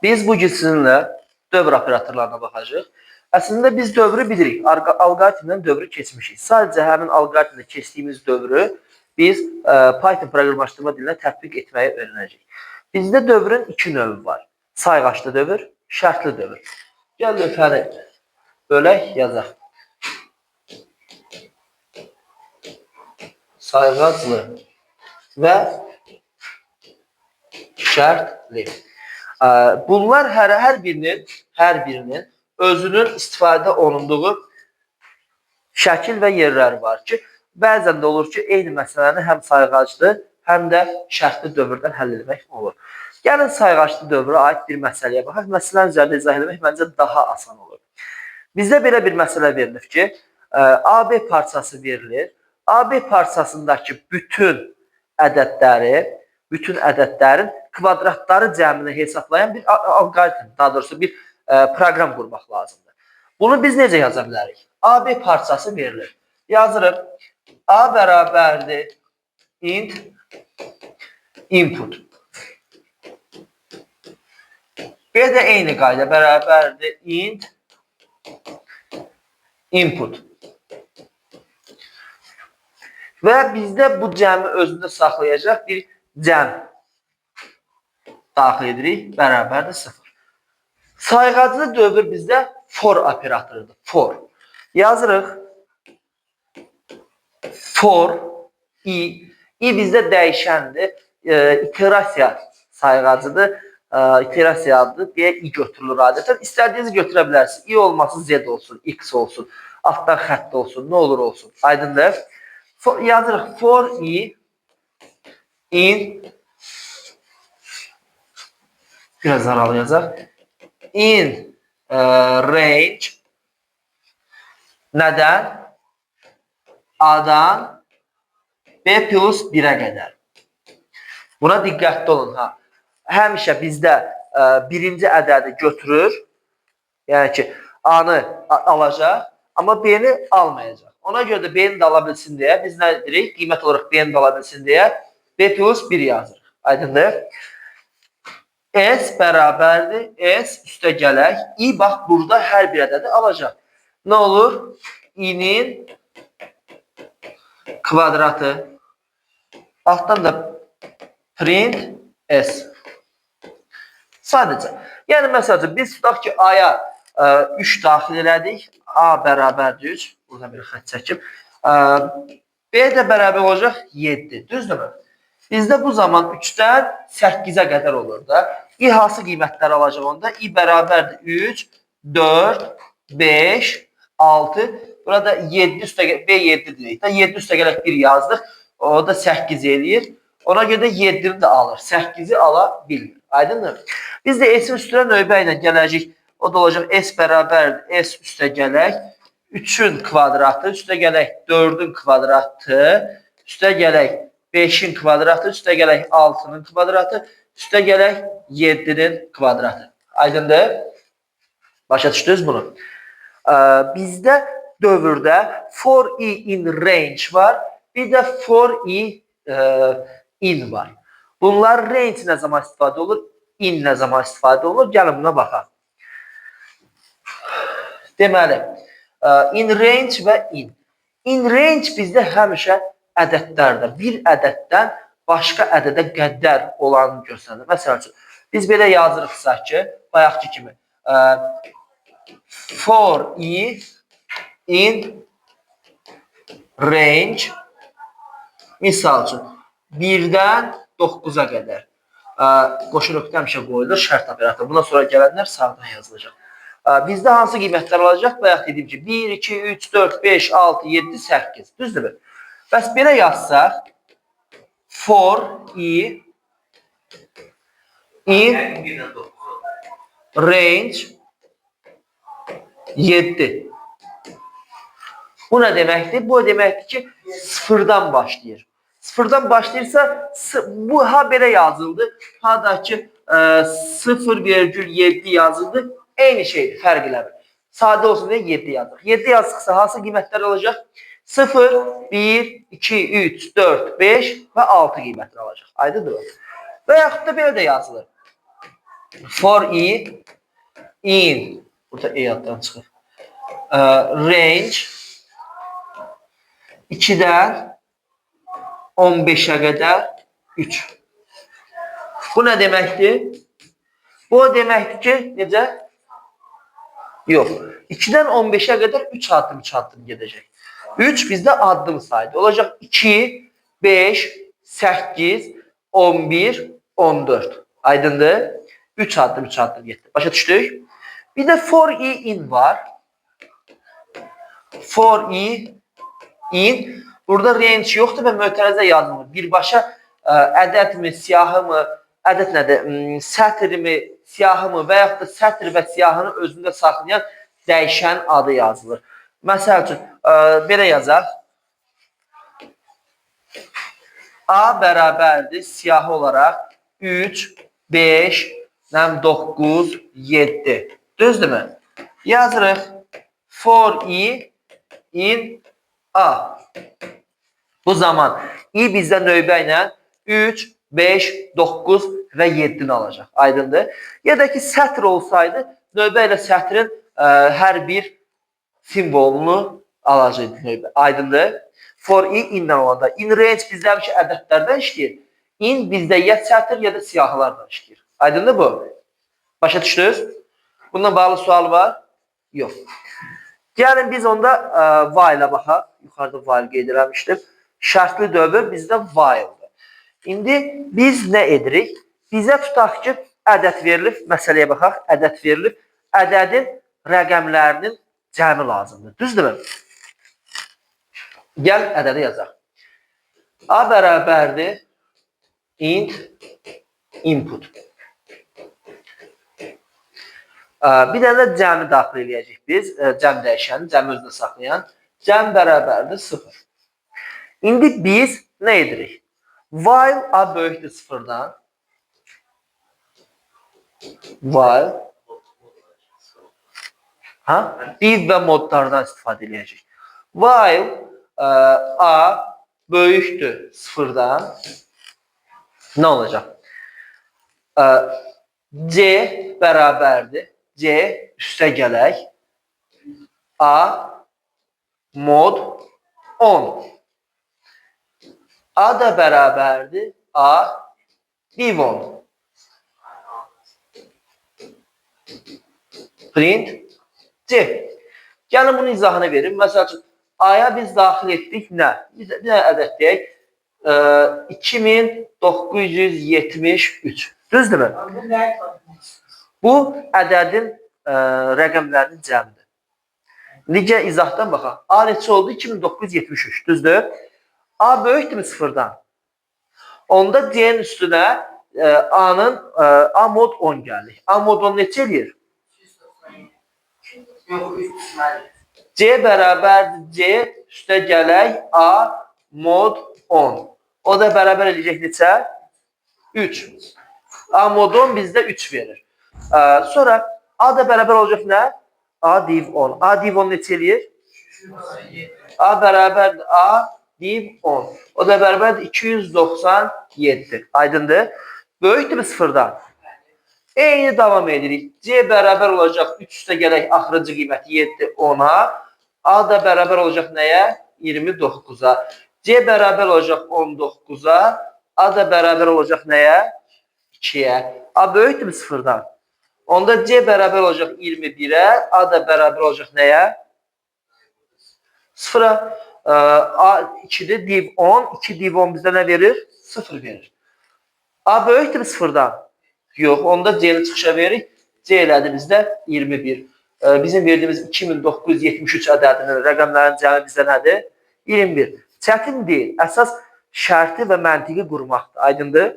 Biz bu sizinlə dövr operatorlarına baxacağıq. Əslində biz dövrü bilirik. Alqoritmdən dövrü keçmişik. Sadəcə həmin alqoritmdə keçdiyimiz dövrü biz Python proqramlaşdırma dilinə tətbiq etməyi öyrənəcəyik. Bizdə dövrün iki növü var. Sayğaclı dövr, şərtli dövr. Gəl lövhəni bölək, yazaq. Sayğaclı və şərtli. Bunlar hər birinin özünün istifadə olunduğu şəkil və yerləri var ki, bəzən də olur ki, eyni məsələni həm sayğaclı, həm də şərtli dövrdən həll etmək olur. Gəlin sayğaclı dövrə aid bir məsələyə baxaq. Məsələnin üzərində izah etmək məncə daha asan olur. Bizdə belə bir məsələ verilir ki, AB parçası verilir. AB parçasındakı bütün ədədlərin kvadratları cəmini hesablayan bir alqoritm, daha doğrusu bir proqram qurmaq lazımdır. Bunu biz necə yaza bilərik? AB parçası verilir. Yazırıq. A bərabərdir int input. B də eyni qayda bərabərdir int input. Və bizdə bu cəmi özündə saxlayacaq bir cəm daxil edirik, bərabərdir 0. Sayğaclı dövr bizdə for operatorudur. For. Yazırıq. For i. I bizdə dəyişəndir. İterasiya sayğacıdır. İterasiya adıdır. Deyə i götürülür adətən. İstədiyinizi götürə bilərsiniz. I olması z olsun, x olsun, altdan xətt olsun, nə olur olsun. Aydındır. Yazırıq. For i in biraz aralayacaq. In range nədən? A-dan B plus 1'ə qədər. Buna diqqətli olun. Həmişə bizdə birinci ədədi götürür. Yəni ki, A-nı alacaq, amma B-ni almayacaq. Ona görə də B-ni də ala bilsin deyə biz nə edirik? Qiymət olaraq B-ni də ala bilsin deyə B plus 1 yazırıq. Aydındır? S bərabərdir. S üstə gələk. I bax, burada hər bir ədədi alacaq. Nə olur? I-nin kvadratı. Altdan da print S. Sadəcə. Yəni, məsələn, biz tutaq ki, A-ya 3 daxil elədik. A bərabərdir 3. Burada bir xət çəkim. B də bərabər olacaq 7. Düzdürmü? Bizdə bu zaman 3-dən 8-ə qədər olur da. I hansı qiymətləri alacaq onda? I bərabərdir 3, 4, 5, 6. Burada 7 üstə B 7 dedik. 7 üstə gələk 1 yazdıq. O da 8 eləyir. Ona görə də 7-ni də alır. 8-i ala bilmir. Aydındır? Biz də S-in üstünə növbə ilə gələcək. O da olacaq S bərabərdir. S üstə gələk. 3-ün kvadratı. Üstə gələk 4-ün kvadratı. Üstə gələk 5-in kvadratı. Üstə gələk 6-nın kvadratı. Üstə gələk 7-nin kvadratı. Aydındır? Başa düşdünüz bunu? Bizdə dövrdə for i in range var. Bir də for i in var. Bunlar range nə zaman istifadə olur? In nə zaman istifadə olur? Gəlin buna baxaq. Deməli, in range və in. In range bizdə həmişə ədədlərdə bir ədəddən başqa ədədə qədər olanı göstərir. Məsələn üçün, biz belə yazırıqsa ki, bayaqki kimi for i in range misal üçün 1-dən 9-a qədər. Qoşu nöqtə həmişə qoyulur, şərt operatoru. Bundan sonra gələnlər sağdan yazılacaq. Bizdə hansı qiymətlər alacaq? Bayaq dediyim ki, 1, 2, 3, 4, 5, 6, 7, 8. Düzdür? Bəs belə yazsaq, for i in range 7. Bu nə deməkdir? Bu deməkdir ki, sıfırdan başlayır. Sıfırdan başlayırsa, bu ha belə yazıldı, ha da ki 0,7 yazıldı. Eyni şeydir, fərq eləmir. Sadə olsun deyə 7 yazırıq. 7 yazdıqsa hansı qiymətlər olacaq? 0, 1, 2, 3, 4, 5 və 6 qiymətlər olacaq. Aydındır mı? Və yaxud da belə də yazılır. For i in, burada e addan çıxır. Range 2-dən 15'e qədər 3. Bu nə deməkdir? Bu deməkdir ki, necə? Yox. 2-dən 15'e qədər 3 addım 3 addım gedəcək. 3 bizdə addım saydı. Olacaq 2, 5, 8, 11, 14. Aydındır? 3 addım 3 addım getdi. Başa düşdük? Bir də for i in var. For i in. Burada range yoxdur və mötərizə yazılmır. Birbaşa ədədmi, siyahımı, ədəd nədir? Sətrimi, siyahımı və yaxud da sətr və siyahını özündə saxlayan dəyişən adı yazılır. Məsəl üçün, belə yazaq. A bərabərdir siyahı olaraq 3, 5, 9, 7. Düzdürmü? Yazırıq. For i in A. Bu zaman i bizdə növbə ilə 3, 5, 9 və 7'ni alacaq. Aydındır. Ya da ki sətr olsaydı növbə ilə sətrin hər bir simvolunu alacaqdı növbə. Aydındır. For i inlə olanda. In range bizdə həmişə ədədlərdən işləyir. In bizdə ya sətr ya da siyahılardan işləyir. Aydındır bu? Başa düşdünüz? Bundan bağlı sual var? Yox. Gəlin biz onda while-a baxaq. Yuxarıda while qeyd eləmişdim. Şərtli dövr bizdə while-dır. İndi biz nə edirik? Bizə tutaq ki, ədəd verilib, məsələyə baxaq, ədəd verilib, ədədin rəqəmlərinin cəmi lazımdır. Düzdürmü? Gəl ədədi yazaq. A bərabərdir int input. Bir dənə də cəmi daxil eləyəcək biz. Cəm dəyişəni, cəmi özünə saxlayan. Cəm bərabərdir 0. İndi biz nə edirik? While a böyükdür 0-dan. While div və modlardan istifadə eləyəcək. While a böyükdür 0-dan. Nə olacaq? C bərabərdir. C üstə gələk. A mod 10. A da bərabərdir. A div 10. Print C. Gəlin bunun izahını verim. Məsəl üçün, A-ya biz daxil etdik nə? Bir də ədəd deyək. 2973. Düzdürmü? Bu ədədin rəqəmlərinin cəmidir. Necə izahdan baxaq. A neçə oldu? 2973. Düzdür? A böyükdürmü 0-dan? Onda C-nin üstünə A-nın A mod 10 gəlir. A mod 10 neçə eləyir? C bərabərdir C üstə gələk A mod 10. O da bərabər eləyəcək neçə? 3. A mod 10 bizdə 3 verir. Sonra A da bərabər olacaq nə? A div 10. A div 10 neçə eləyir? A bərabərdir A div 10. O da bərabərdir 297. Aydındır. Böyükdür 0-dan. Eyni davam edirik. C bərabər olacaq 3 üstə gələk axırıncı qiyməti 7 10-a. A da bərabər olacaq nəyə? 29-a. C bərabər olacaq 19-a. A da bərabər olacaq nəyə? 2-yə. A böyükdür 0-dan. Onda C bərabər olacaq 21-ə. A da bərabər olacaq nəyə? 0-a. A 2-dir, div 10. 2 div 10 bizdə nə verir? 0 verir. A böyükdür 0-dan. Yox, onda C-ni çıxışa veririk. C elədi bizdə 21. Bizim verdiyimiz 2973 ədədinin rəqəmlərin cəmi bizdə nədir? 21. Çətin deyil. Əsas şərti və məntiqi qurmaqdır. Aydındır?